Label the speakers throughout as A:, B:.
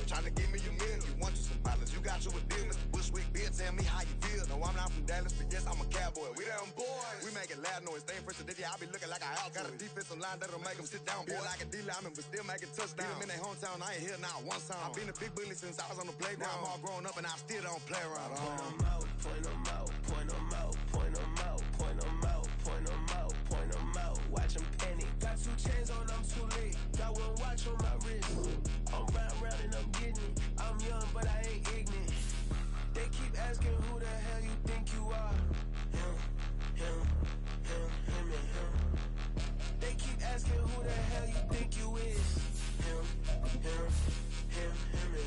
A: trying to give me your meal. You want you some violence, you got you a deal. Mr. Bushwick, Bill, tell me how you feel. No, I'm not from Dallas, but yes, I'm a cowboy. We them boys. We make it loud noise. Stay fresh today, I be looking like a house. Got a defensive line that'll make them sit down. Boy, like a D-lineman, but still make it touchdown. Beat them in their hometown, I ain't here not one song. I've been a big bully since I was on the playground. Now I'm all grown up and I still don't play around.
B: Point them out, point them out, point them out, point them out, point them out, point them out, point them out. Watch them panic. Got 2 chains on, I'm too late. Got 1 watch on my wrist. I'm round and I'm getting it. I'm young, but I ain't ignorant. They keep asking who the hell you think you are. Him, and him. They keep asking who the hell you think you is. Him, and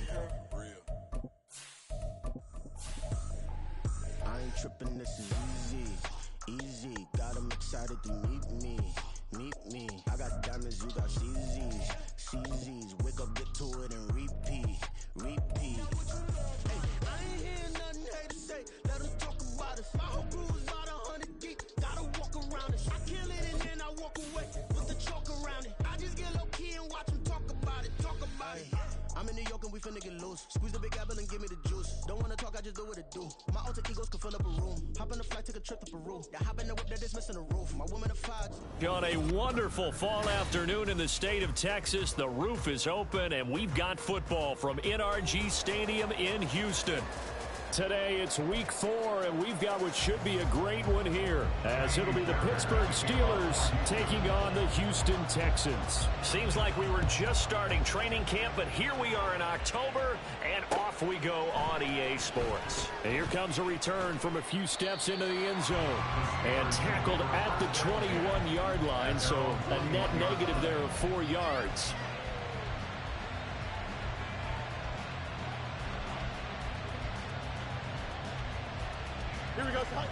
B: him.
A: Real.
C: I ain't tripping, this is easy. Got 'em excited to meet me. I got diamonds, you got CZs. Wake up, get to it, and repeat. Hey, I ain't hearing nothing haters say. Let 'em talk about us. My whole crew is about 100 deep. Gotta walk around it. I kill it and then I walk away with the chalk around it. I just get low key and watch 'em talk about it. I'm in New York and we finna get loose. Squeeze the big apple and give me the juice. Don't wanna talk, I just do what it do. My alter egos can fill up a room. Hop on the flight, take a trip to Peru. Yeah, hop in the whip, they're just missing the roof. My woman of fogs.
D: On a wonderful fall afternoon in the state of Texas, the roof is open and we've got football from NRG Stadium in Houston. Today it's week 4 and we've got what should be a great one here, as it'll be the Pittsburgh Steelers taking on the Houston Texans. Seems like we were just starting training camp, but here we are in October and off we go on EA Sports. And here comes a return from a few steps into the end zone and tackled at the 21-yard line, so a net negative there of 4 yards.
E: Here we go, Ty.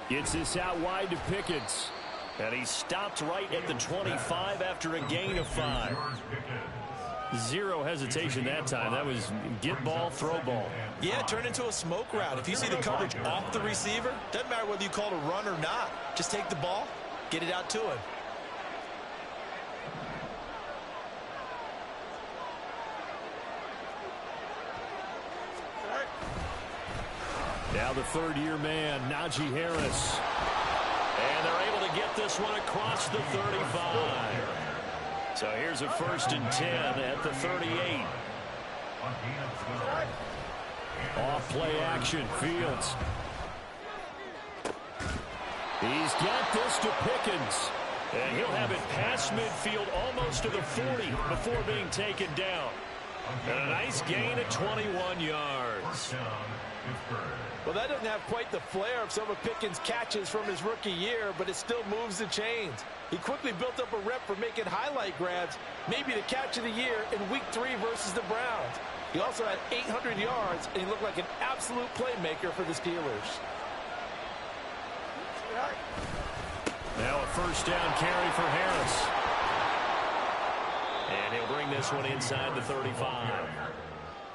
D: Gets this out wide to Pickens. And he stopped right at the 25 after a gain of 5. Zero hesitation that time. That was get ball, throw ball.
F: Yeah, turn into a smoke route. If you see the coverage off the receiver, doesn't matter whether you call it a run or not. Just take the ball, get it out to him.
D: Now the third-year man, Najee Harris. And they're able to get this one across the 35. So here's a 1st and 10 at the 38. Off play action, Fields. He's got this to Pickens. And he'll have it past midfield almost to the 40 before being taken down. And a nice gain of 21 yards.
F: Well, that doesn't have quite the flair of some of Pickens' catches from his rookie year, but it still moves the chains. He quickly built up a rep for making highlight grabs, maybe the catch of the year in Week 3 versus the Browns. He also had 800 yards, and he looked like an absolute playmaker for the Steelers.
D: Now a 1st down carry for Harris. And he'll bring this one inside the 35.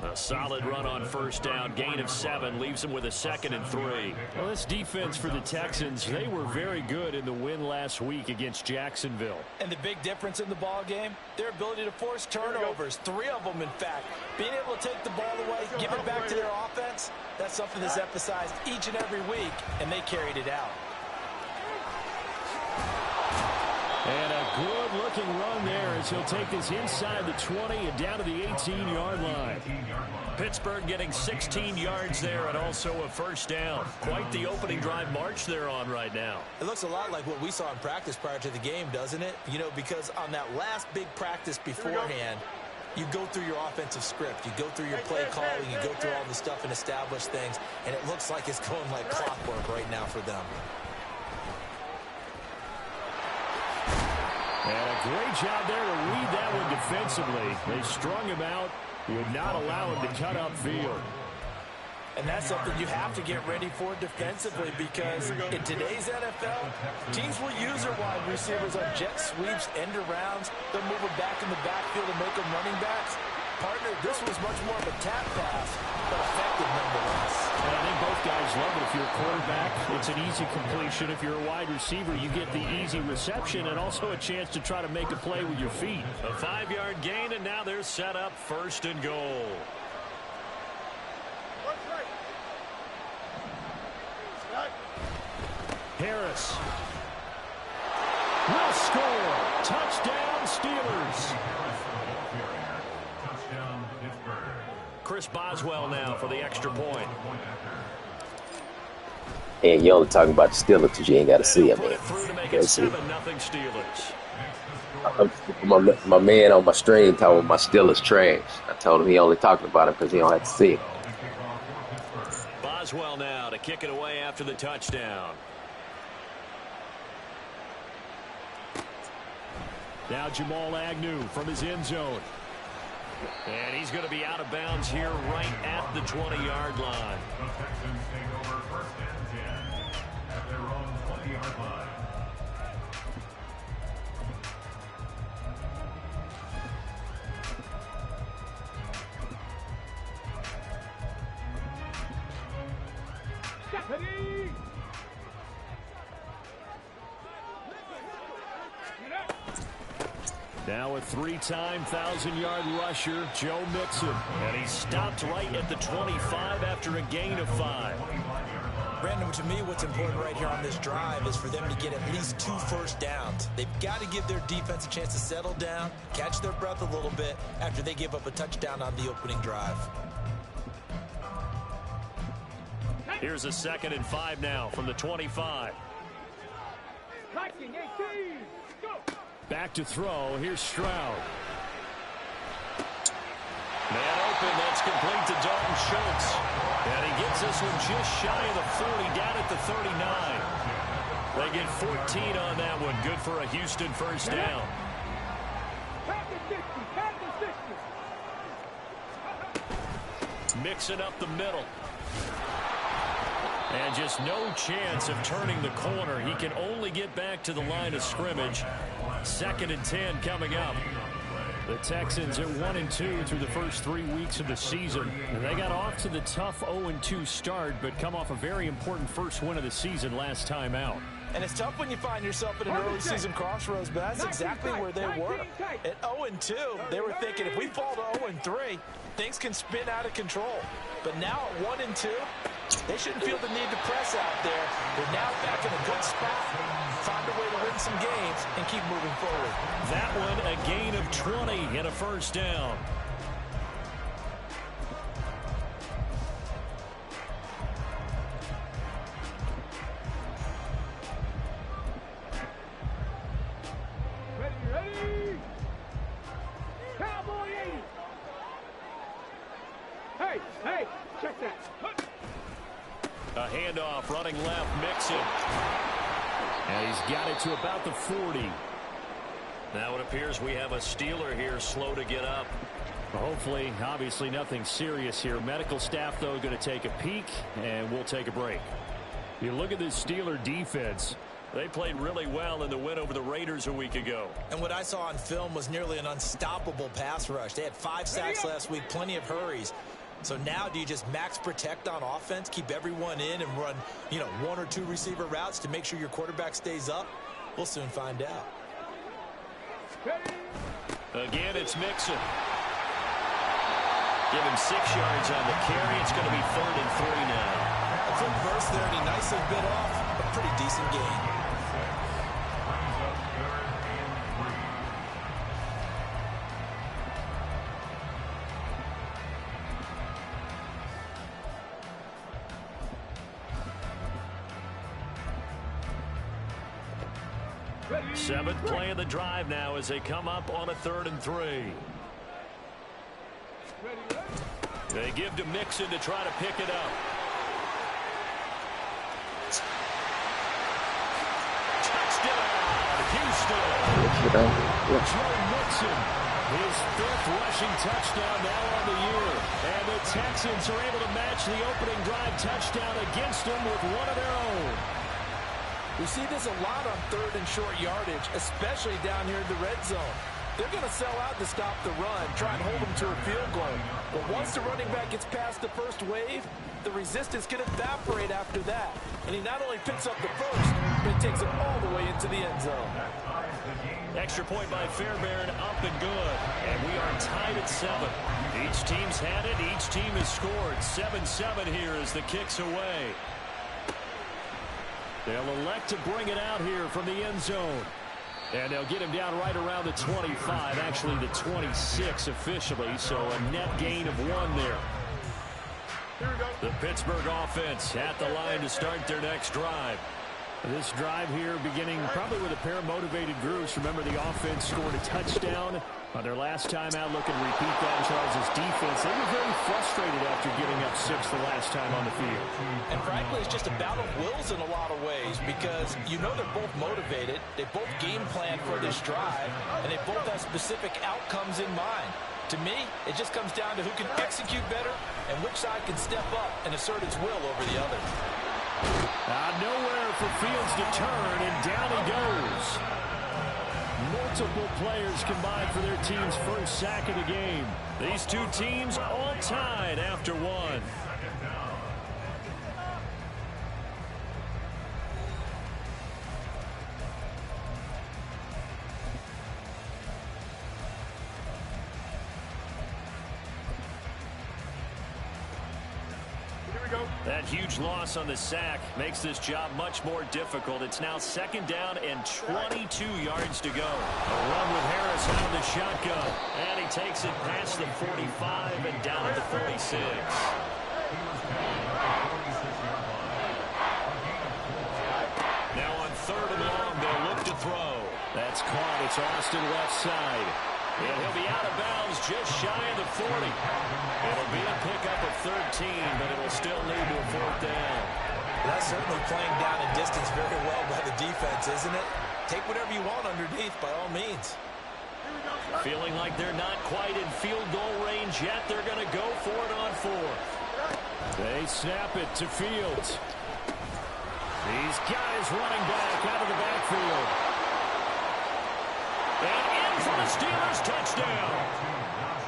D: A solid run on 1st down, gain of 7, leaves him with a 2nd and 3. Well, this defense for the Texans, they were very good in the win last week against Jacksonville.
F: And the big difference in the ball game, their ability to force turnovers, 3 of them in fact. Being able to take the ball away, give it back to their offense, that's something that's emphasized each and every week, and they carried it out.
D: And a good-looking run there as he'll take this inside the 20 and down to the 18-yard line. Pittsburgh getting 16 yards there and also a 1st down. Quite the opening drive march they're on right now.
F: It looks a lot like what we saw in practice prior to the game, doesn't it? You know, because on that last big practice beforehand, you go through your offensive script. You go through your play calling. You go through all the stuff and establish things. And it looks like it's going like clockwork right now for them.
D: And a great job there to read that one defensively. They strung him out, would not allow him to cut upfield.
F: And that's something you have to get ready for defensively, because in today's NFL, teams will use their wide receivers on jet sweeps, end arounds. They'll move them back in the backfield and make them running backs. Partner, this was much more of a tap pass, but effective nonetheless.
D: And I think both guys love it. If you're a quarterback, it's an easy completion. If you're a wide receiver, you get the easy reception and also a chance to try to make a play with your feet. A 5-yard gain, and now they're set up 1st and goal. Harris will score. Touchdown, Steelers. Chris Boswell now for the extra point.
G: And you're only talking about the Steelers because you ain't got to see them, man.
D: Through to make it 7-0 Steelers.
G: My man on my stream told me my Steelers trash. I told him he only talking about them because he don't have to see it.
D: Boswell now to kick it away after the touchdown. Now Jamal Agnew from his end zone. And he's going to be out of bounds here right at the 20-yard line.
H: The Texans take over 1st and 10 at their own 20-yard line.
D: Now a 3-time 1,000-yard rusher, Joe Mixon. And he stopped right at the 25 after a gain of 5.
F: Brandon, to me, what's important right here on this drive is for them to get at least 2 first downs. They've got to give their defense a chance to settle down, catch their breath a little bit after they give up a touchdown on the opening drive.
D: Here's a 2nd and 5 now from the 25. Back to throw. Here's Stroud. Man open. That's complete to Dalton Schultz. And he gets this one just shy of the 40, down at the 39. They get 14 on that one. Good for a Houston first down. Mixing up the middle. And just no chance of turning the corner. He can only get back to the line of scrimmage. 2nd and 10 coming up. The Texans are 1-2 through the first 3 weeks of the season. And they got off to the tough 0-2 start, but come off a very important first win of the season last time out.
F: And it's tough when you find yourself at an early season crossroads, but that's exactly where they were. At 0-2, they were thinking if we fall to 0-3, things can spin out of control. But now at 1-2, they shouldn't feel the need to press out there. They're now back in a good spot. Find a way to win some games and keep moving forward.
D: That one, a gain of 20 and a first down.
E: Ready. Cowboy 80. Hey, check that.
D: A handoff, running left, Mixon. And he's got it to about the 40. Now it appears we have a Steeler here slow to get up. Hopefully, obviously nothing serious here. Medical staff, though, going to take a peek, and we'll take a break. You look at this Steeler defense. They played really well in the win over the Raiders a week ago.
F: And what I saw on film was nearly an unstoppable pass rush. They had 5 sacks last week, plenty of hurries. So now do you just max protect on offense, keep everyone in and run, 1 or 2 receiver routes to make sure your quarterback stays up? We'll soon find out.
D: Again, it's Mixon. Give him 6 yards on the carry. It's going to be 3rd and 3 now.
F: A quick burst there, and he nicely bit off a pretty decent gain.
D: Seventh play of the drive now as they come up on a 3rd and 3. They give to Mixon to try to pick it up. Touchdown, Houston. Joe Mixon, his 5th rushing touchdown now on the year. And the Texans are able to match the opening drive touchdown against them with one of their own.
F: We see this a lot on 3rd and short yardage, especially down here in the red zone. They're going to sell out to stop the run, try and hold them to a field goal. But once the running back gets past the first wave, the resistance can evaporate after that. And he not only picks up the first, but he takes it all the way into the end zone.
D: Extra point by Fairbairn, up and good. And we are tied at 7. Each team's had it. Each team has scored. 7-7 here as the kick's away. They'll elect to bring it out here from the end zone. And they'll get him down right around the 25, actually the 26 officially, so a net gain of 1 there. The Pittsburgh offense at the line to start their next drive. This drive here beginning probably with a pair of motivated groups. Remember, the offense scored a touchdown on their last time out. Looking to repeat that in Charles' defense. They were very frustrated after giving up 6 the last time on the field.
F: And frankly, it's just a battle of wills in a lot of ways because you know they're both motivated. They both game plan for this drive, and they both have specific outcomes in mind. To me, it just comes down to who can execute better and which side can step up and assert its will over the other.
D: Nowhere for Fields to turn, and down he goes. Multiple players combined for their team's first sack of the game. These two teams all tied after 1. That huge loss on the sack makes this job much more difficult. It's now 2nd down and 22 yards to go. A run with Harris out of the shotgun. And he takes it past the 45 and down at the 46. Now on 3rd and long, they'll look to throw. That's caught. It's Austin left side. And he'll be out of bounds just shy of the 40. It'll be a pickup of 13, but it'll still lead to a 4th down.
F: That's certainly playing down in distance very well by the defense, isn't it? Take whatever you want underneath, by all means.
D: Feeling like they're not quite in field goal range yet. They're going to go for it on 4th. They snap it to Fields. He's got his running back out of the backfield. And in for the Steelers touchdown.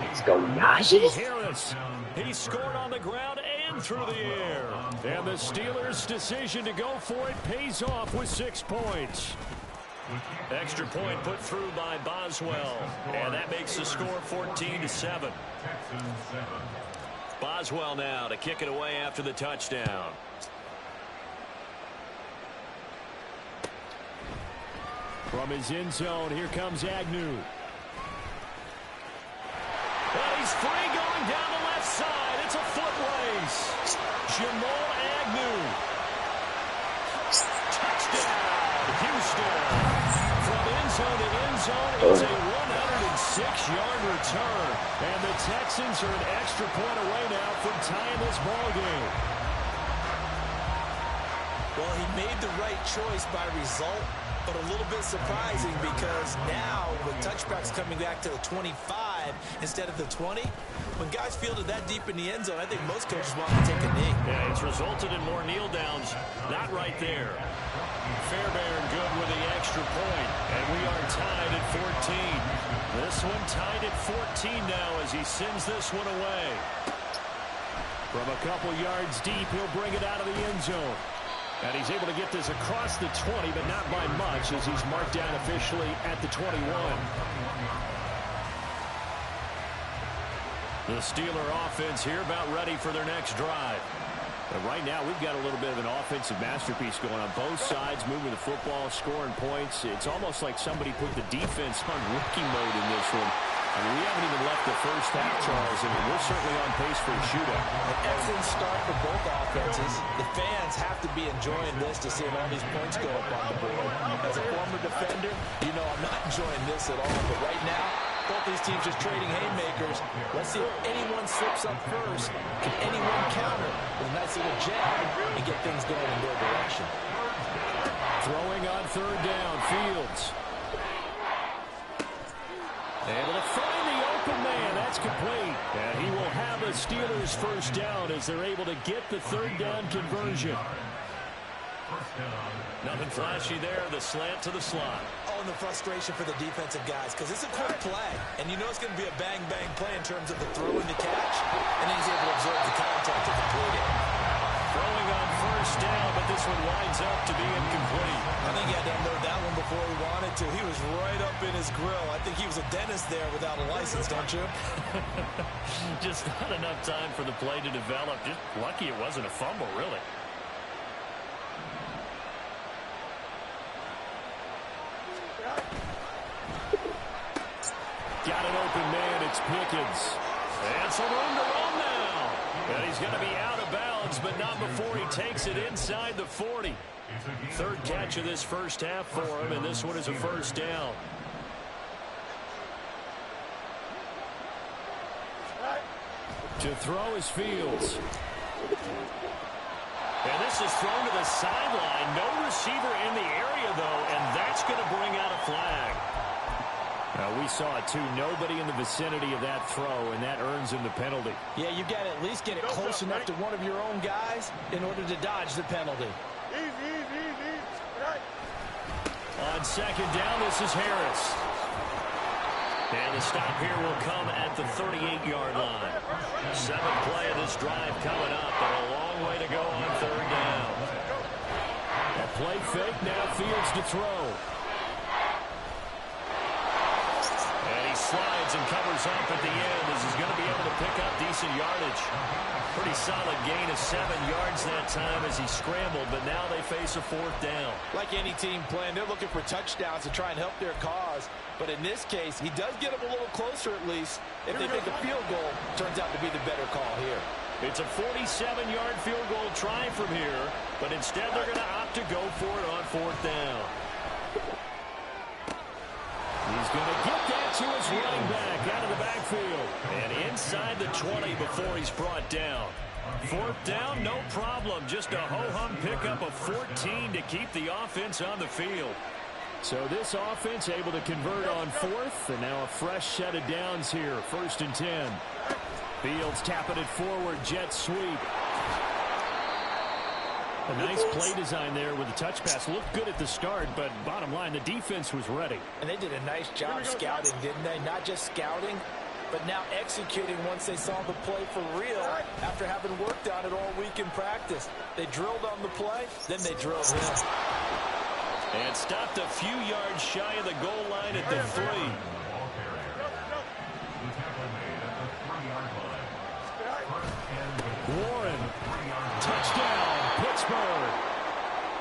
G: Let's go, Najee.
D: Harris. He scored on the ground and through the air. And the Steelers' decision to go for it pays off with 6 points. Extra point put through by Boswell. And that makes the score 14-7. Boswell now to kick it away after the touchdown. From his end zone, here comes Agnew. And he's free going down the left side. It's a foot race. Jamal Agnew. Touchdown, Houston. From end zone to end zone, it's a 106-yard return. And the Texans are an extra point away now from tying this ball game.
F: Well, he made the right choice by result, but a little bit surprising because now with touchbacks coming back to the 25 instead of the 20, when guys fielded that deep in the end zone, I think most coaches want to take a knee.
D: Yeah, it's resulted in more kneel downs. Not right there. Fairbairn good with the extra point, and we are tied at 14. This one tied at 14 now as he sends this one away. From a couple yards deep, he'll bring it out of the end zone. And he's able to get this across the 20, but not by much as he's marked down officially at the 21. The Steeler offense here about ready for their next drive. But right now, we've got a little bit of an offensive masterpiece going on both sides, moving the football, scoring points. It's almost like somebody put the defense on rookie mode in this one. I mean, we haven't even left the first half, Charles, and we're certainly on pace for a shootout.
F: An excellent start for both offenses. The fans have to be enjoying this to see all these points go up on the board. As a former defender, you know I'm not enjoying this at all. But right now, both these teams just trading haymakers. Let's see if anyone slips up first. Can anyone counter with a nice little jab and get things going in their direction?
D: Throwing on 3rd down, Fields. Able to find the open man. That's complete. And he will have a Steelers first down as they're able to get the 3rd down conversion.
H: First down.
D: Nothing flashy there. The slant to the slot.
F: Oh, and the frustration for the defensive guys, because it's a quick play, and you know it's going to be a bang-bang play in terms of the throw and the catch, and then he's able to absorb the contact to complete it.
D: Throwing on first down, but this one winds up to be incomplete.
F: I think he had to unload that one before he wanted to. He was right up in his grill. I think he was a dentist there without a license, don't you?
D: Just not enough time for the play to develop. Just lucky it wasn't a fumble, really. Got an open man. It's Pickens. And some room to run now. And he's going to be out of bounds, but not before he takes it inside the 40. Third catch of this first half for him, and this one is a first down. To throw is Fields. And this is thrown to the sideline. No receiver in the area, though, and that's going to bring out a flag. We saw it, too. Nobody in the vicinity of that throw, and that earns him the penalty.
F: Yeah, you got to at least get it close enough to one of your own guys in order to dodge the penalty.
D: On second down, this is Harris. And the stop here will come at the 38-yard line. Seventh play of this drive coming up, but a long way to go on third down. A play fake, now Fields to throw. And he slides and covers up at the end as he's going to be able to pick up decent yardage. Pretty solid gain of 7 yards that time as he scrambled, but now they face a fourth down.
F: Like any team playing, they're looking for touchdowns to try and help their cause. But in this case, he does get them a little closer at least. If they make a field goal, turns out to be the better call here.
D: It's a 47-yard field goal try from here, but instead they're going to opt to go for it on fourth down. He's going to get that to his running back out of the backfield. And inside the 20 before he's brought down. Fourth down, no problem. Just a ho-hum pickup of 14 to keep the offense on the field. So this offense able to convert on fourth, and now a fresh set of downs here. First and 10. Fields tapping it forward, jet sweep. A nice play design there with the touch pass. Looked good at the start, but bottom line, the defense was ready.
F: And they did a nice job scouting, didn't they? Not just scouting, but now executing once they saw the play for real after having worked on it all week in practice. They drilled on the play, then they drilled him.
D: And stopped a few yards shy of the goal line at the 3. Warren, touchdown, Pittsburgh.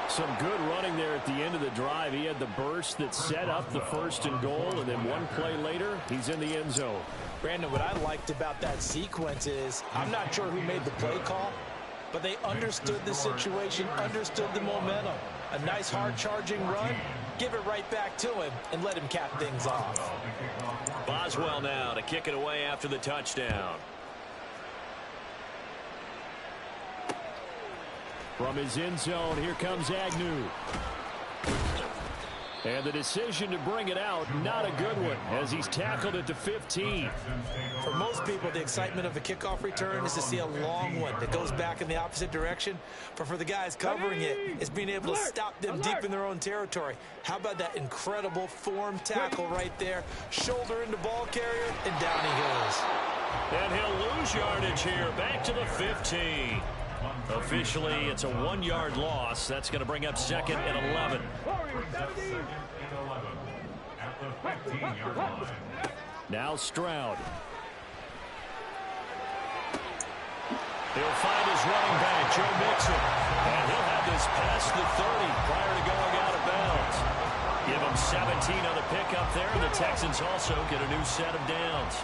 D: Some good running there at the end of the drive. He had the burst that set up the first and goal, and then one play later, he's in the end zone.
F: Brandon, what I liked about that sequence is, I'm not sure who made the play call, but they understood the situation, understood the momentum. A nice hard-charging run, give it right back to him, and let him cap things off.
D: Boswell now to kick it away after the touchdown. From his end zone, here comes Agnew. And the decision to bring it out, not a good one, as he's tackled at the 15.
F: For most people, the excitement of a kickoff return is to see a long one that goes back in the opposite direction. But for the guys covering it, it's being able to stop them deep in their own territory. How about that incredible form tackle right there? Shoulder into ball carrier, and down he goes.
D: And he'll lose yardage here, back to the 15. Officially, it's a 1-yard loss. That's going to bring up second and 11. Now Stroud. He'll find his running back, Joe Mixon. And he'll have this past the 30 prior to going out of bounds. Give him 17 on the pickup there, and the Texans also get a new set of downs.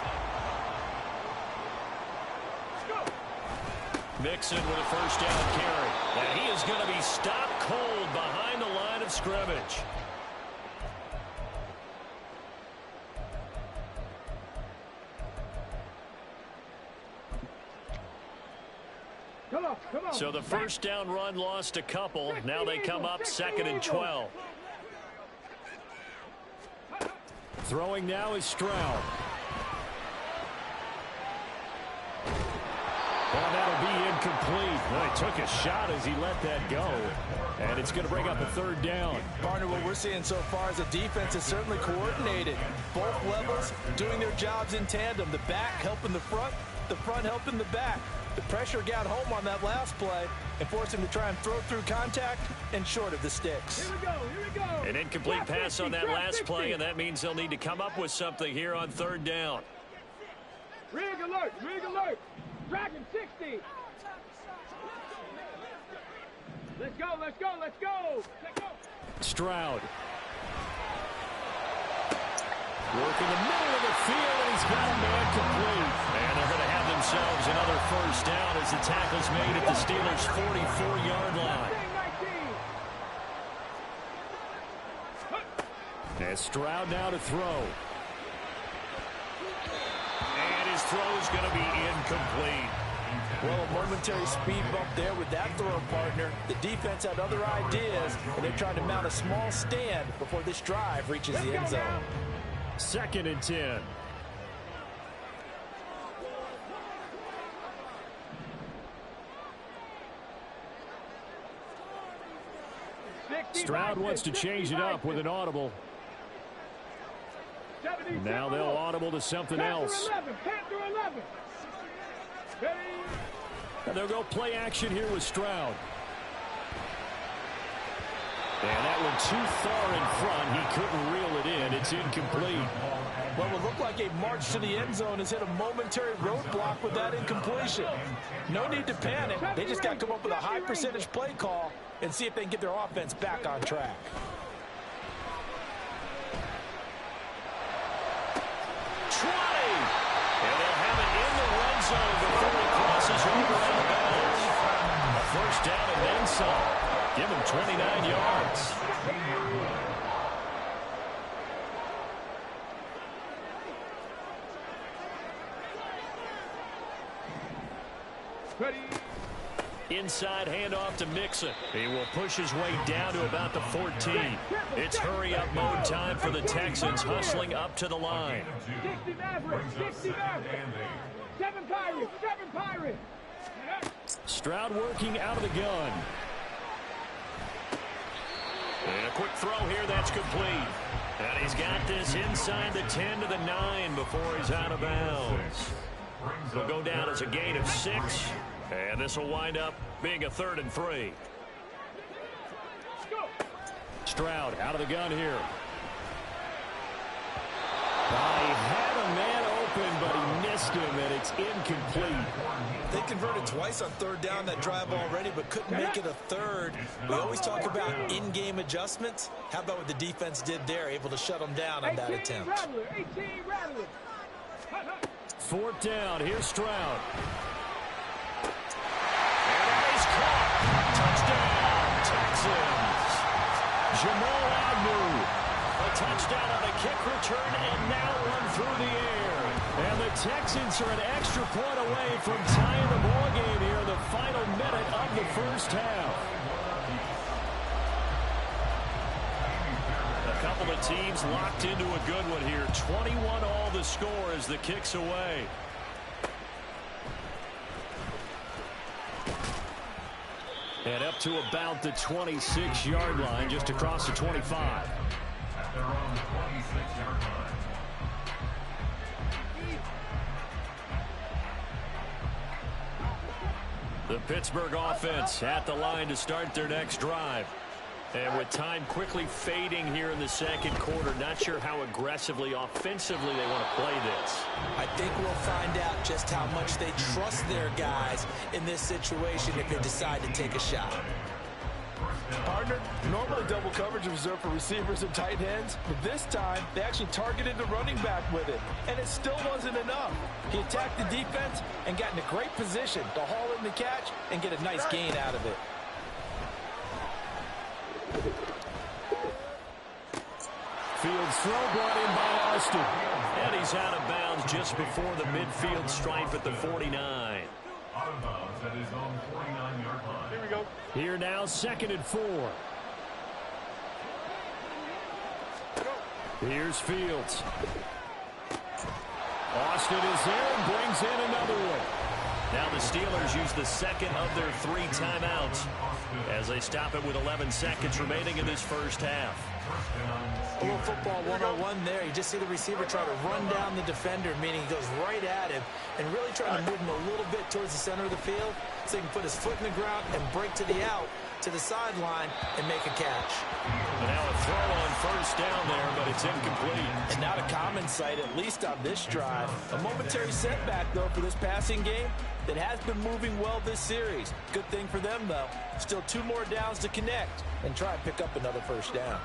D: Mixon with a first down carry. And he is going to be stopped cold behind the line of scrimmage. So the first down run lost a couple. Now they come up second and 12. Throwing now is Stroud. Well, that'll be incomplete. Well, he took a shot as he let that go. And it's going to bring up a third down.
F: Partner, what we're seeing so far is the defense is certainly coordinated. Both levels doing their jobs in tandem. The back helping the front helping the back. The pressure got home on that last play and forced him to try and throw through contact and short of the sticks.
E: Here we go.
D: An incomplete pass on that last play, and that means they'll need to come up with something here on third down.
E: Rig alert. Dragon 60. Let's go.
D: Stroud. Working the middle of the field, and he's got a man complete. And they're going to have themselves another first down as the tackle's made at the Steelers' 44-yard line. And Stroud now to throw. And his throw's going to be incomplete.
F: Well, a momentary speed bump there with that throw, partner. The defense had other ideas, and they're trying to mount a small stand before this drive reaches the end zone.
D: 2nd and 10. Stroud wants to change it up with an audible. Now they'll audible to something else. And they'll go play action here with Stroud. And that one too far in front. He couldn't reel it in. It's incomplete.
F: Well, it looked like a march to the end zone has hit a momentary roadblock with that incompletion. No need to panic. They just got to come up with a high percentage play call and see if they can get their offense back on track.
D: And they'll have it in the red zone before he crosses over out of bounds. A first down and then some. Give him 29 yards.
E: Ready.
D: Inside handoff to Mixon. He will push his way down to about the 14. It's hurry-up mode time for the Texans, hustling up to the line.
E: 60 Mavericks. 7 Pirates.
D: Stroud working out of the gun. And a quick throw here, that's complete. And he's got this inside the 10 to the 9 before he's out of bounds. It'll go down as a gain of 6. And this will wind up being a 3rd and 3. Stroud out of the gun here. He had a man open, but he missed him, and it's incomplete.
F: They converted twice on 3rd down that drive already, but couldn't make it a 3rd. We always talk about in-game adjustments. How about what the defense did there, able to shut them down on that attempt.
E: 18 Rattler.
D: 4th down. Here's Stroud. And he's caught. Touchdown, Texans. Jamal Agnew. A touchdown on a kick return, and now one through the air. And the Texans are an extra point away from tying the ball game here in the final minute of the first half. A couple of teams locked into a good one here. 21 all the score as the kick's away. And up to about the 26-yard line, just across the 25.
H: At their own 26-yard line.
D: The Pittsburgh offense at the line to start their next drive. And with time quickly fading here in the second quarter, not sure how aggressively, offensively they want to play this.
F: I think we'll find out just how much they trust their guys in this situation if they decide to take a shot. Partner, normally double coverage is reserved for receivers and tight ends, but this time they actually targeted the running back with it, and it still wasn't enough. He attacked the defense and got in a great position to haul in the catch and get a nice gain out of it.
D: Fields throw brought in by Austin. And he's out of bounds just before the midfield stripe at the 49.
H: Out of bounds at his own 49-yard line.
E: Here we go.
D: Here now, 2nd and 4. Here's Fields. Austin is there and brings in another one. Now the Steelers use the second of their 3 timeouts as they stop it with 11 seconds remaining in this first half.
F: A little football 101 there. You just see the receiver try to run down the defender, meaning he goes right at him and really trying to move him a little bit towards the center of the field so he can put his foot in the ground and break to the out, to the sideline, and make a catch.
D: And now a throw on first down there, but it's incomplete.
F: And not a common sight, at least on this drive. A momentary setback, though, for this passing game that has been moving well this series. Good thing for them, though. Still 2 more downs to connect and try and pick up another first down.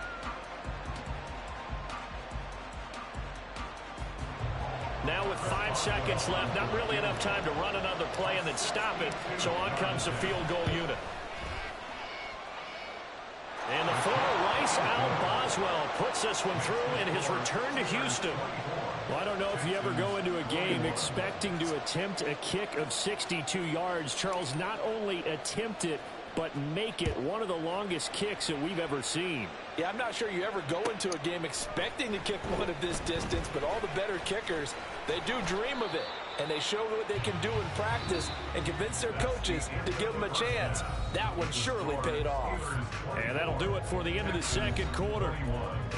D: Now with 5 seconds left, not really enough time to run another play and then stop it. So on comes the field goal unit. And the former Rice Al Boswell puts this one through in his return to Houston. Well, I don't know if you ever go into a game expecting to attempt a kick of 62 yards. Charles, not only attempt it, but make it one of the longest kicks that we've ever seen.
F: Yeah, I'm not sure you ever go into a game expecting to kick one of this distance, but all the better kickers, they do dream of it. And they show what they can do in practice and convince their coaches to give them a chance. That one surely paid off.
D: And that'll do it for the end of the second quarter.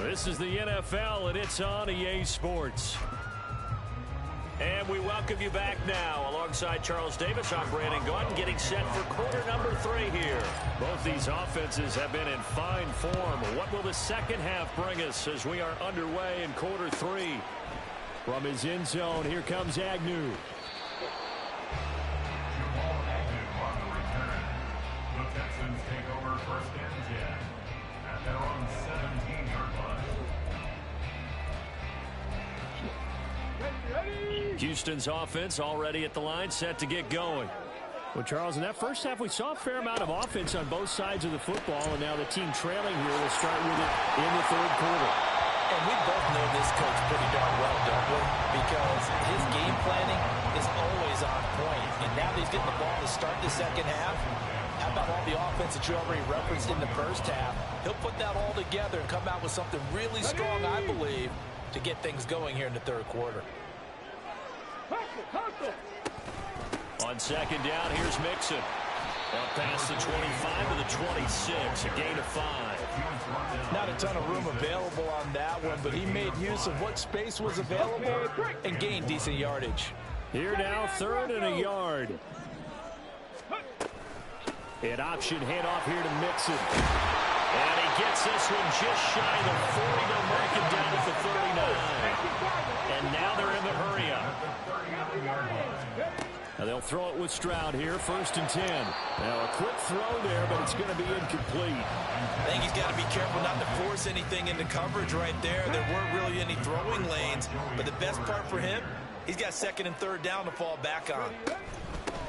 D: This is the NFL, and it's on EA Sports. And we welcome you back now. Alongside Charles Davis, I'm Brandon Gaudin, getting set for quarter number 3 here. Both these offenses have been in fine form. What will the second half bring us as we are underway in quarter 3? From his end zone, here comes Agnew.
H: The Texans take over first and 10 at their own 17-yard line.
D: Houston's offense already at the line, set to get going.
I: Well, Charles, in that first half, we saw a fair amount of offense on both sides of the football, and now the team trailing here will start with it in the third quarter.
F: And we both know this coach pretty darn well, don't we? Because his game planning is always on point. And now that he's getting the ball to start the second half, how about all the offense that you already referenced in the first half? He'll put that all together and come out with something really strong, I believe, to get things going here in the third quarter.
D: On second down, here's Mixon. Up past the 25 to the 26, a gain of 5.
F: Not a ton of room available on that one, but he made use of what space was available and gained decent yardage.
I: Here now, 3rd and a yard. An option handoff here to Mixon.
D: And he gets this one just shy of the 40 to mark it down at the 39. And now they're in the hurry-up.
I: Now they'll throw it with Stroud here, 1st and 10. Now a quick throw there, but it's going to be incomplete.
F: I think he's got to be careful not to force anything into coverage right there. There weren't really any throwing lanes, but the best part for him, he's got 2nd and 3rd down to fall back on.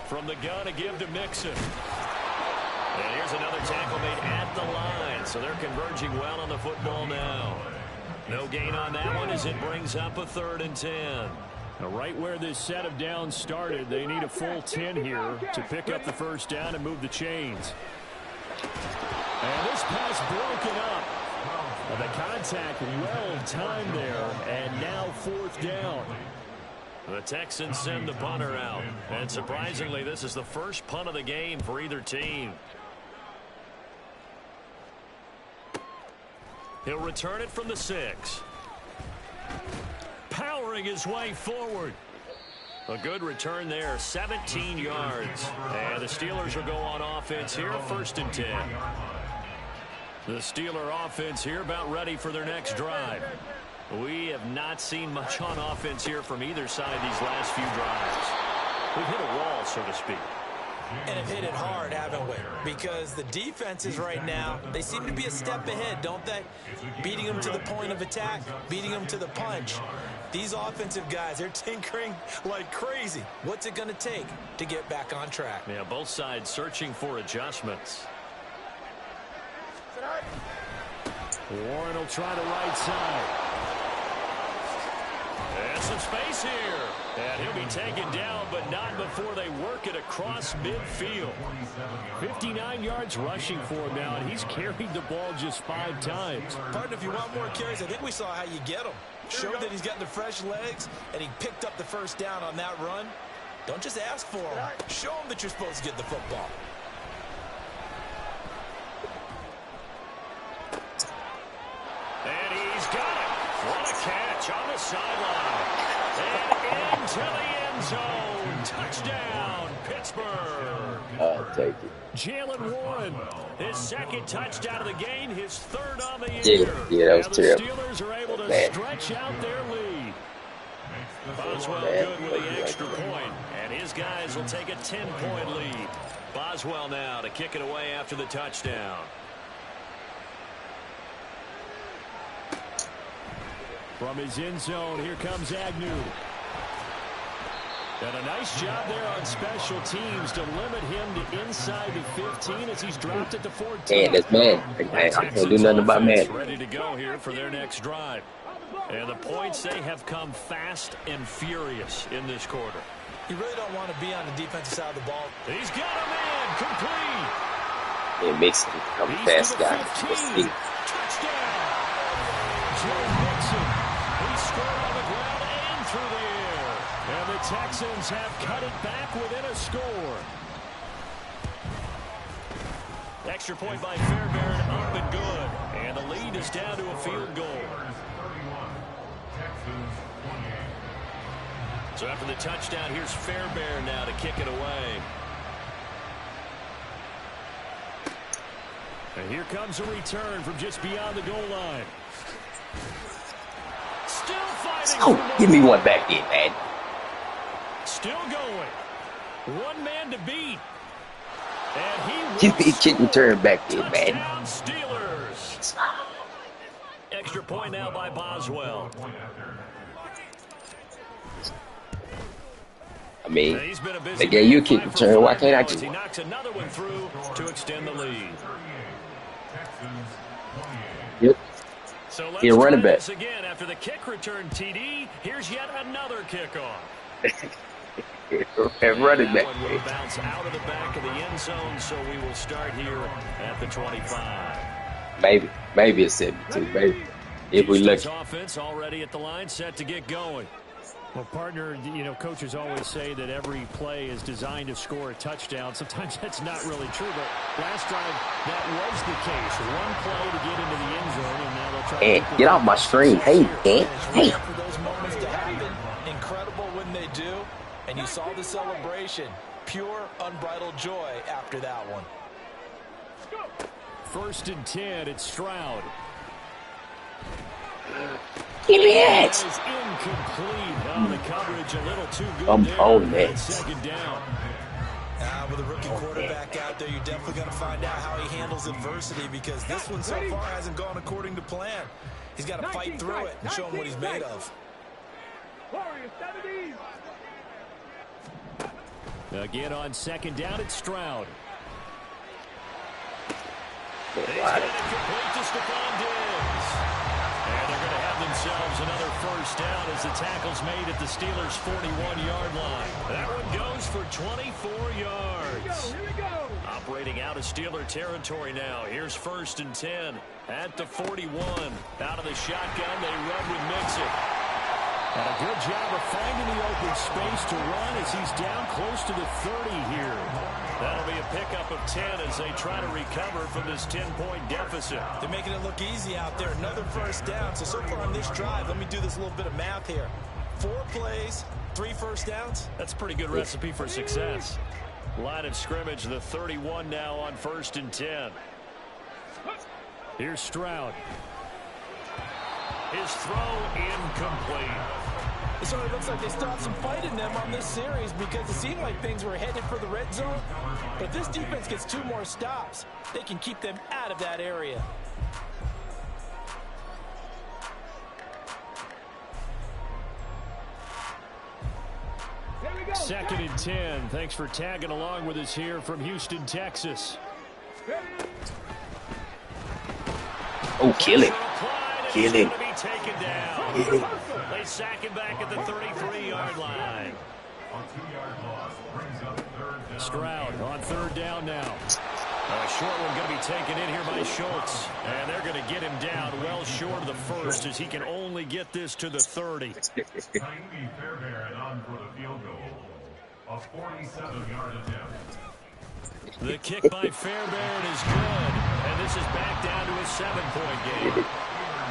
D: From the gun to give to Mixon. And here's another tackle made at the line, so they're converging well on the football now. No gain on that one as it brings up a 3rd and 10.
I: Now right where this set of downs started, they need a full 10 here to pick up the first down and move the chains. And this pass broken up. Well, the contact well timed there, and now 4th down.
D: The Texans send the punter out. And surprisingly, this is the first punt of the game for either team. He'll return it from the 6. Powering his way forward. A good return there, 17 yards. And the Steelers will go on offense here, 1st and 10. The Steeler offense here about ready for their next drive. We have not seen much on offense here from either side these last few drives. We've hit a wall, so to speak.
F: And have hit it hard, haven't we? Because the defenses right now, they seem to be a step ahead, don't they? Beating them to the point of attack, beating them to the punch. These offensive guys, they're tinkering like crazy. What's it going to take to get back on track?
D: Yeah, both sides searching for adjustments.
I: Warren will try the right side.
D: And some space here. And he'll be taken down, but not before they work it across midfield.
I: 59 yards rushing for him now, and he's carried the ball just 5 times.
F: Partner, if you want more carries, I think we saw how you get them. Showed that he's got the fresh legs, and he picked up the first down on that run. Don't just ask for them. Show them that you're supposed to get the football.
I: And he's got it. What a catch on the sideline. And into the end zone. Touchdown, Pittsburgh.
G: I'll take it.
I: Jalen Warren, his second touchdown of the game, his third on the
G: year. Yeah, that was
I: and
G: terrible.
I: The Steelers are able to stretch out their lead. Boswell good with the extra point, and his guys will take a 10-point lead. Boswell now to kick it away after the touchdown. From his end zone, here comes Agnew. And a nice job there on special teams to limit him to inside the 15 as he's dropped it to 14.
G: And that's man. I can't do nothing about man.
I: Ready to go here for their next drive. And the points, they have come fast and furious in this quarter.
F: You really don't want to be on the defensive side of the ball.
I: He's got a man complete.
G: It makes him become a fast guy.
I: Touchdown. Joe Mixon. He scored on the ground and through the air. And the Texans have cut it back within a score. Extra point by Fairbairn, up and good. And the lead is down to a field goal. So after the touchdown, here's Fairbairn now to kick it away. And here comes a return from just beyond the goal line. Still fighting.
G: Oh, give me one back in, man.
I: Still going. One man to beat. And he
G: Give me a kick return back in, man.
I: Steelers. Extra point now by Boswell.
G: I mean, they gave you a kick return. Why can't I do
I: He
G: one?
I: knocks another one through to extend the lead.
G: Yep.
I: So let's
G: He a running back.
I: this again after the kick return TD. Here's yet another kickoff.
G: Running back.
I: That one will bounce out of the back of the end zone, so we will start here at the 25.
G: Maybe it's 72, maybe. If we look.
I: Offense already at the line, set to get going. Well, partner, you know, coaches always say that every play is designed to score a touchdown. Sometimes that's not really true, but last drive, that was the case. One play to get into the end zone, and now they'll try to
G: Get off my screen. Hey.
F: For those moments to happen, incredible when they do, and you saw the celebration. Pure, unbridled joy after that one.
I: 1st and 10, it's Stroud.
G: Give me it.
I: That is incomplete. Oh, the coverage a little too good
G: I'm
I: there.
G: on that.
I: Second down.
F: With a rookie quarterback out there, you're definitely going to find out how he handles adversity because this one so far hasn't gone according to plan. He's got to fight through it and show him what he's made of.
I: Again on 2nd down, it's Stroud.
G: Man,
I: He's got it complete to Stephon Diggs. And they're going to have themselves another 1st down as the tackle's made at the Steelers' 41-yard line. That one goes for 24 yards.
E: Here we go.
I: Operating out of Steeler territory now. Here's 1st and 10 at the 41. Out of the shotgun, they run with Mixon. And a good job of finding the open space to run as he's down close to the 30 here. That'll be a pickup of 10 as they try to recover from this 10-point deficit.
F: They're making it look easy out there. Another 1st down. So far on this drive, let me do this little bit of math here. 4 plays, 3 1st downs.
I: That's a pretty good recipe for success. Line of scrimmage, the 31 now on 1st and 10. Here's Stroud. His throw incomplete.
F: It sort of looks like they stopped some fight in them on this series because it seemed like things were headed for the red zone. But if this defense gets 2 more stops, they can keep them out of that area.
E: Here we go.
I: 2nd and 10. Thanks for tagging along with us here from Houston, Texas.
G: Oh, kill him. Kill him.
I: They sack him back at the 33-yard line. Stroud on 3rd down now. A short one going to be taken in here by Schultz. And they're going to get him down well short of the 1st as he can only get this to the 30.
H: Fairbairn on for the field goal. A 47-yard attempt.
D: The kick by Fairbairn is good, and this is back down to a 7-point game.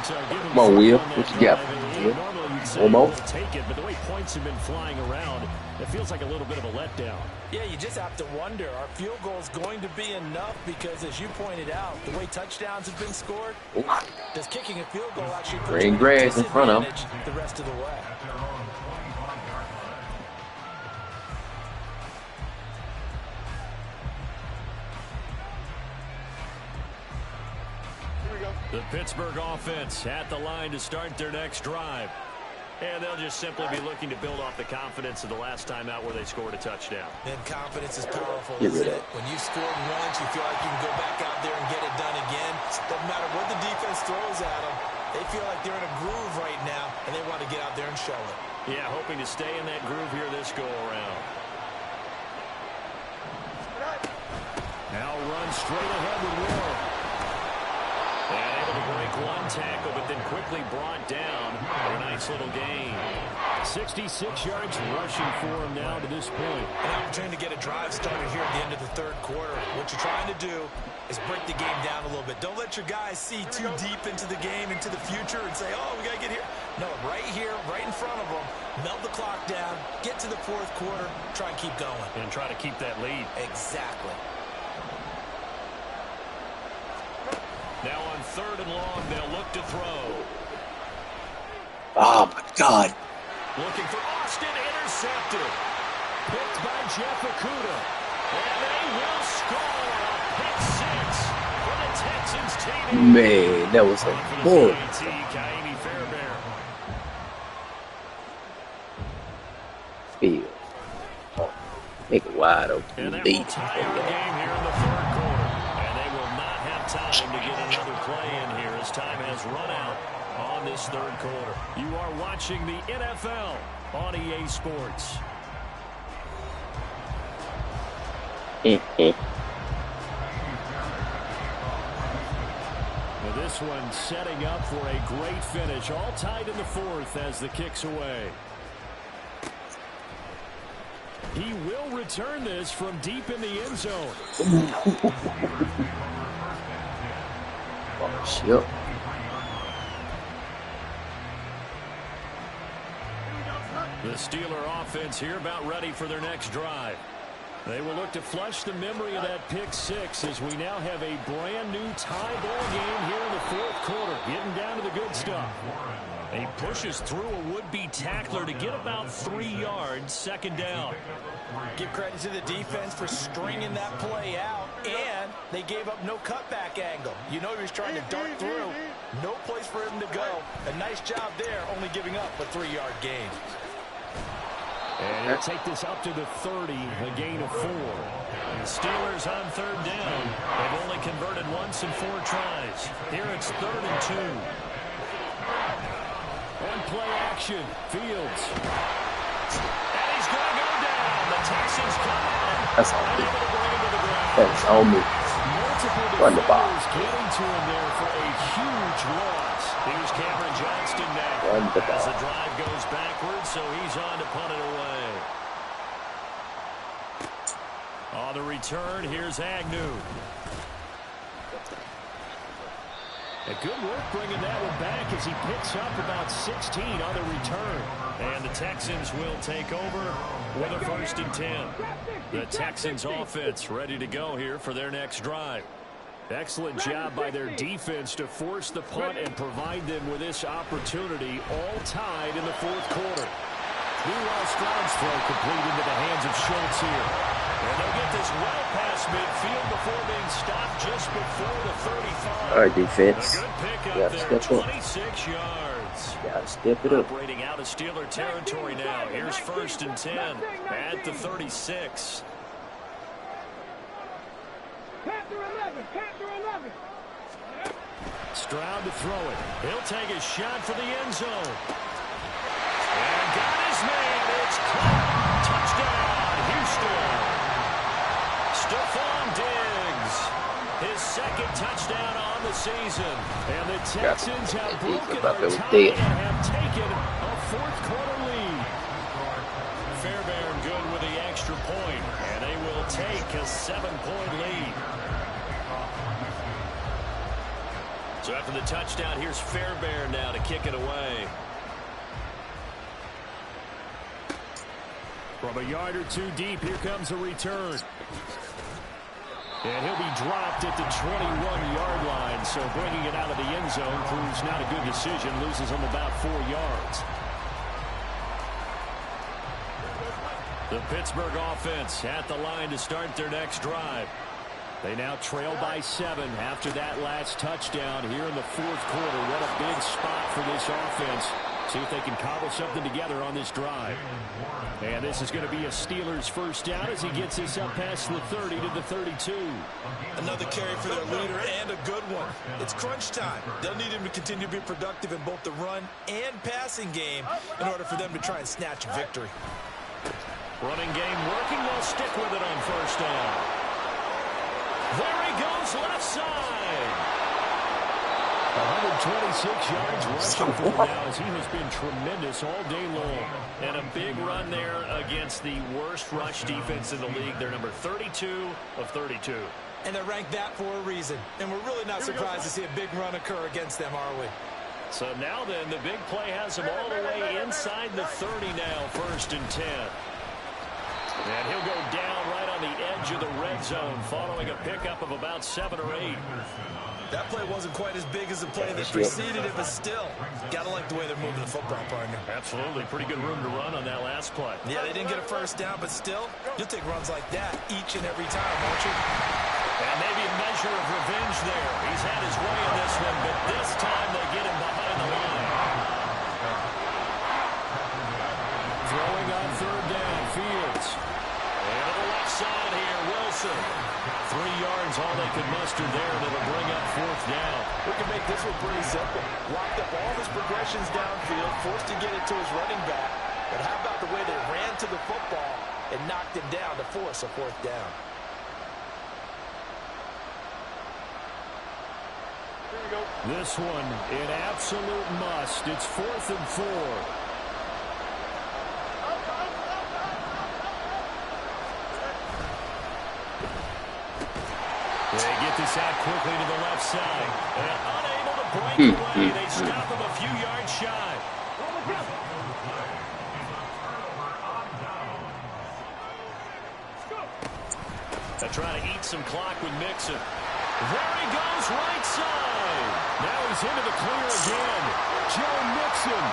D: So
G: come on, Will. What you got?
D: Normally you'd say we'll take it, but the way points have been flying around, it feels like a little bit of a letdown.
F: Yeah, you just have to wonder, are field goals going to be enough? Because as you pointed out, the way touchdowns have been scored, does kicking a field goal actually put you at a disadvantage the rest of the way?
D: The Pittsburgh offense at the line to start their next drive. And they'll just simply be looking to build off the confidence of the last time out where they scored a touchdown.
F: And confidence is powerful, isn't it? When you've scored once, you feel like you can go back out there and get it done again. Doesn't matter what the defense throws at them. They feel like they're in a groove right now, and they want to get out there and show it.
D: Yeah, hoping to stay in that groove here this go-around. Now run straight ahead with Will. And able to break one tackle, but then quickly brought down for a nice little gain. 66 yards rushing for him now to this point.
F: An opportunity to get a drive started here at the end of the third quarter. What you're trying to do is break the game down a little bit. Don't let your guys see too deep into the game, into the future, and say, oh, we got to get here. No, right here, right in front of them, melt the clock down, get to the fourth quarter, try and keep going.
D: And try to keep that lead.
F: Exactly.
D: Now on 3rd and long, they'll look to throw.
G: Oh, my God.
D: Looking for Austin, intercepted. Picked by Jeff Okudah. And they will score a pick 6 for the Texans team.
G: Man, that was a horrible. Field. Oh, make it wide open.
D: And that will tie the game here in the 3rd quarter. And they will not have time to get another play in here as time has run out on this 3rd quarter. You are watching the NFL on EA Sports. Now this one setting up for a great finish. All tied in the 4th as the kick's away. He will return this from deep in the end zone.
G: Oh, shit.
D: The Steeler offense here about ready for their next drive. They will look to flush the memory of that pick 6 as we now have a brand new tie ball game here in the 4th quarter. Getting down to the good stuff. He pushes through a would-be tackler to get about 3 yards, 2nd down.
F: Give credit to the defense for stringing that play out, and they gave up no cutback angle. You know he was trying to dart through. No place for him to go. A nice job there, only giving up a 3-yard gain.
D: And he'll take this up to the 30, a gain of 4. The Steelers on 3rd down. They've only converted once in 4 tries. Here it's 3rd and 2. On play action, Fields. And he's going to go down. The Texans come in.
G: That's on me. That's on me. Run the ball.
D: Getting to him there for a huge loss. Here's Cameron Johnston now.
G: Run the ball.
D: As the drive goes backwards, so he's on to punt it away. On the return, here's Agnew. A good work bringing that one back as he picks up about 16 on the return. And the Texans will take over with a 1st and 10. The Texans offense ready to go here for their next drive. Excellent job by their defense to force the punt and provide them with this opportunity, all tied in the 4th quarter. Meanwhile, Stroud's throw complete into the hands of Schultz here. And they'll get this well past midfield before being stopped just before the 35.
G: All right, defense.
D: A good pickup there,
G: step
D: 26 yards.
G: Gotta step it up.
D: Operating out of Steeler territory now. Here's 1st and 10 at the 36. Stroud to throw it. He'll take a shot for the end zone. And got his name. It's caught. Touchdown, Houston. Stephon Diggs. His 2nd touchdown on the season. And the Texans have broken their tie and have taken a 4th quarter lead. Fairbairn good with the extra a 7-point lead. So after the touchdown, here's Fairbairn now to kick it away.
I: From a yard or two deep, here comes a return. And he'll be dropped at the 21-yard line, so bringing it out of the end zone proves not a good decision. Loses him about 4 yards. The Pittsburgh offense at the line to start their next drive. They now trail by 7 after that last touchdown here in the fourth quarter. What a big spot for this offense. See if they can cobble something together on this drive. And this is going to be a Steelers first down as he gets this up past the 30 to the 32.
F: Another carry for their leader and a good one. It's crunch time. They'll need him to continue to be productive in both the run and passing game in order for them to try and snatch a victory.
D: Running game working. They'll stick with it on first down. There he goes left side.
I: 126 yards rushing for him now as he has been tremendous all day long.
D: And a big run there against the worst rush defense in the league. They're number 32 of 32.
F: And they're ranked that for a reason. And we're really not surprised to see a big run occur against them, are we?
D: So now then, the big play has him all the way inside the 30 now, 1st and 10. And he'll go down right on the edge of the red zone following a pickup of about 7 or 8.
F: That play wasn't quite as big as the play that preceded it, but still, gotta like the way they're moving the football, partner.
D: Absolutely. Pretty good room to run on that last play.
F: Yeah, they didn't get a first down, but still, you'll take runs like that each and every time, won't you?
D: And maybe a measure of revenge there. He's had his way in this one, but this time they get him behind the line.
I: Throwing on 3rd down, Fields.
D: And to the left side here, Wilson.
I: 3 yards, all they could muster there, and it'll bring up 4th down.
F: We can make this one pretty simple. Locked up all his progressions downfield, forced to get it to his running back. But how about the way they ran to the football and knocked him down to force a 4th down?
E: Here we go.
I: This one, an absolute must. It's 4th and 4. They get this out quickly to the left side.
D: And unable to break away. They stop him a few yards shy. They're trying to eat some clock with Mixon. There he goes, right side.
I: Now he's into the clear again. Joe Mixon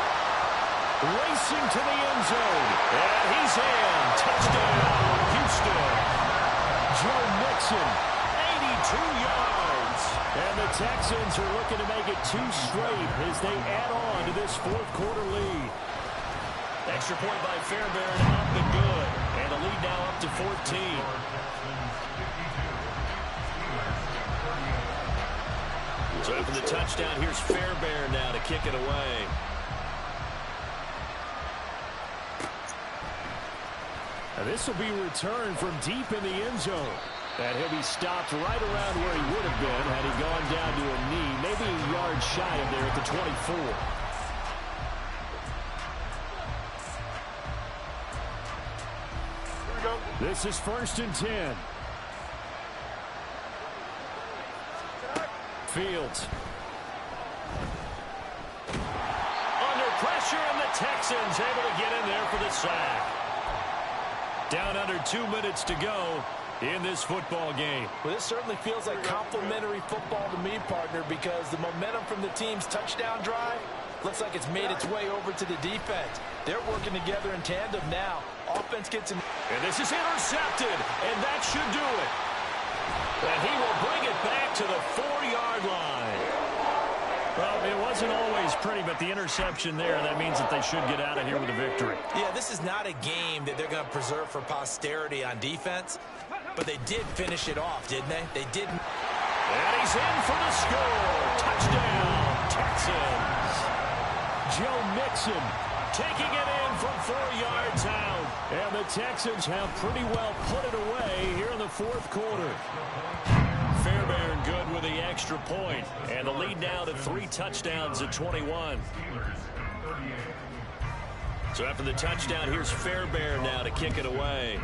I: racing to the end zone.
D: And he's in. Touchdown, Houston.
I: Joe Mixon.
D: 82 yards.
I: And the Texans are looking to make it 2 straight as they add on to this fourth quarter lead.
D: Extra point by Fairbairn, up and good. And the lead now up to 14. So after the touchdown, here's Fairbairn now to kick it away.
I: And this will be returned from deep in the end zone. And he'll be stopped right around where he would have been had he gone down to a knee, maybe a yard shy of there at the 24.
E: Here we go.
I: This is 1st and 10. Fields.
D: Under pressure, and the Texans able to get in there for the sack. Down under 2 minutes to go in this football game.
F: Well, this certainly feels like complimentary football to me, partner, because the momentum from the team's touchdown drive looks like it's made its way over to the defense. They're working together in tandem now. Offense gets in.
D: And this is intercepted, and that should do it. And he will bring it back to the 4-yard line.
I: Well, it wasn't always pretty, but the interception there, that means that they should get out of here with a victory.
F: Yeah, this is not a game that they're going to preserve for posterity on defense, but they did finish it off, didn't they? They didn't.
D: And he's in for the score. Touchdown, Texans.
I: Joe Mixon
D: taking it in from 4 yards out.
I: And the Texans have pretty well put it away here in the fourth quarter.
D: Fairbairn good with the extra point. And the lead now to 3 touchdowns at 21. So after the touchdown, here's Fairbairn now to kick it away.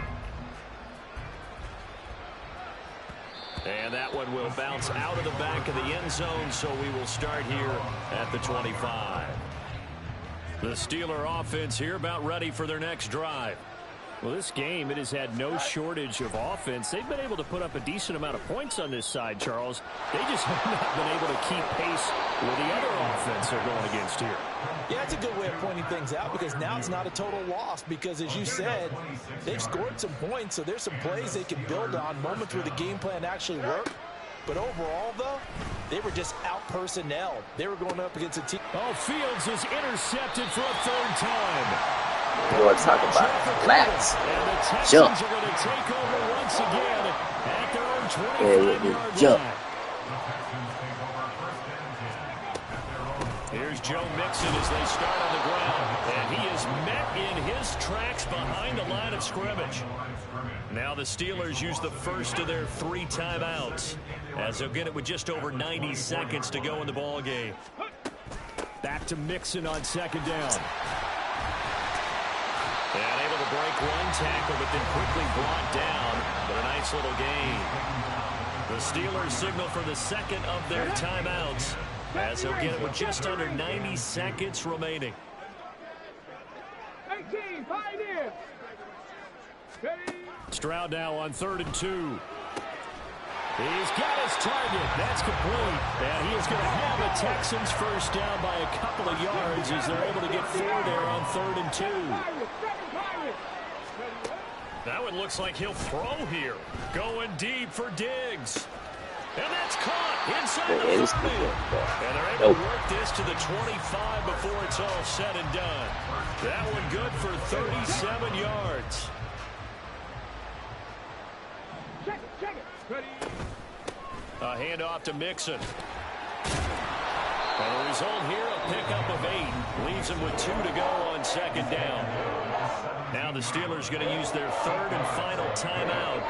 D: And that one will bounce out of the back of the end zone, so we will start here at the 25. The Steeler offense here about ready for their next drive. Well, this game, it has had no shortage of offense. They've been able to put up a decent amount of points on this side, Charles. They just have not been able to keep pace with the other offense they're going against here.
F: Yeah, it's a good way of pointing things out because now it's not a total loss because, as you said, they've scored some points, so there's some plays they can build on, moments where the game plan actually worked. But overall, though, they were just out-personnel. They were going up against a team.
I: Oh, Fields is intercepted for a third time.
G: You want to talk about laps? Jump.
I: Are going to take over once again at their own 25-yard
G: jump.
I: line. Here's Joe Mixon as they start on the ground, and he is met in his tracks behind the line of scrimmage. Now the Steelers use the first of their 3 timeouts as they'll get it with just over 90 seconds to go in the ball game. Back to Mixon on second down.
D: And able to break one tackle, but then quickly brought down. But a nice little gain. The Steelers signal for the second of their timeouts as they'll get it with just under 90 seconds remaining.
E: 18, pioneer.
I: Stroud now on 3rd and 2. He's got his target. That's complete. And he is going to have the Texans first down by a couple of yards as they're able to get 4 there on 3rd and 2.
D: That one looks like he'll throw here. Going deep for Diggs. And that's caught inside the 30. And they're able to work this to the 25 before it's all said and done. That one good for 37 yards.
E: Check it. Ready.
D: A handoff to Mixon. And the result here, a pickup of 8. Leaves them with 2 to go on second down. Now the Steelers going to use their 3rd and final timeout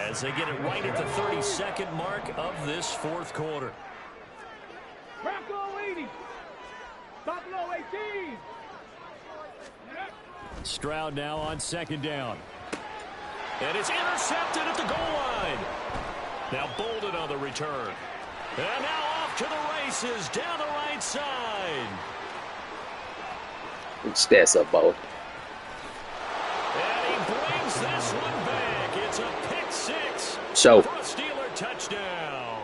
D: as they get it right at the 32nd mark of this 4th quarter.
E: Bronco 80. Buffalo 18.
I: Stroud now on second down.
D: And it's intercepted at the goal line. Now Bolden on the return. And now off to the races down the right side.
G: Stats up, Bo.
D: And he brings this one back. It's a pick 6
G: So
D: for a Steeler touchdown.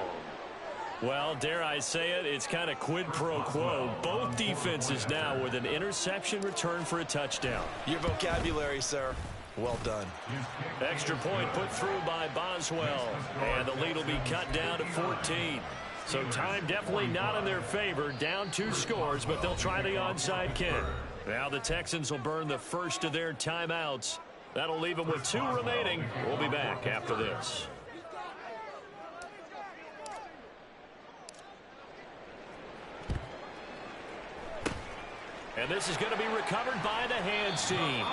D: Well, dare I say it, it's kind of quid pro quo. Both defenses now with an interception return for a touchdown.
F: Your vocabulary, sir. Well done.
D: Extra point put through by Boswell. And the lead will be cut down to 14. So time definitely not in their favor. Down 2 scores, but they'll try the onside kick. Now the Texans will burn the first of their timeouts. That'll leave them with 2 remaining. We'll be back after this. And this is going to be recovered by the hands team.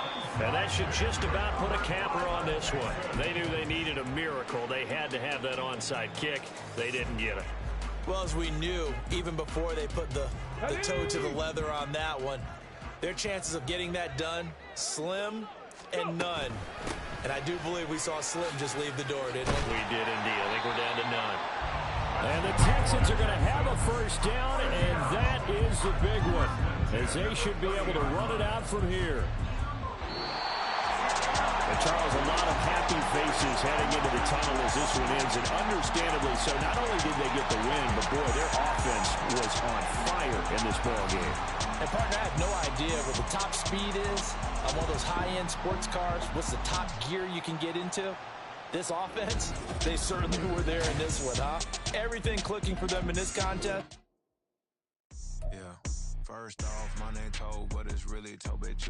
D: And that should just about put a capper on this one. They knew they needed a miracle. They had to have that onside kick. They didn't get it.
F: Well, as we knew, even before they put the toe to the leather on that one, their chances of getting that done, slim and none. And I do believe we saw Slim just leave the door, didn't we?
D: We did indeed. I think we're down to none.
I: And the Texans are going to have a first down, and that is the big one, as they should be able to run it out from here. And Charles, a lot of happy faces heading into the tunnel as this one ends, and understandably so. Not only did they get the win, but boy, their offense was on fire in this ball game.
F: And partner, I have no idea what the top speed is on one of those high-end sports cars. What's the top gear you can get into? This offense, they certainly were there in this one, huh? Everything clicking for them in this contest.
J: Yeah, first off, my name Toe, but it's really Tobe Chu.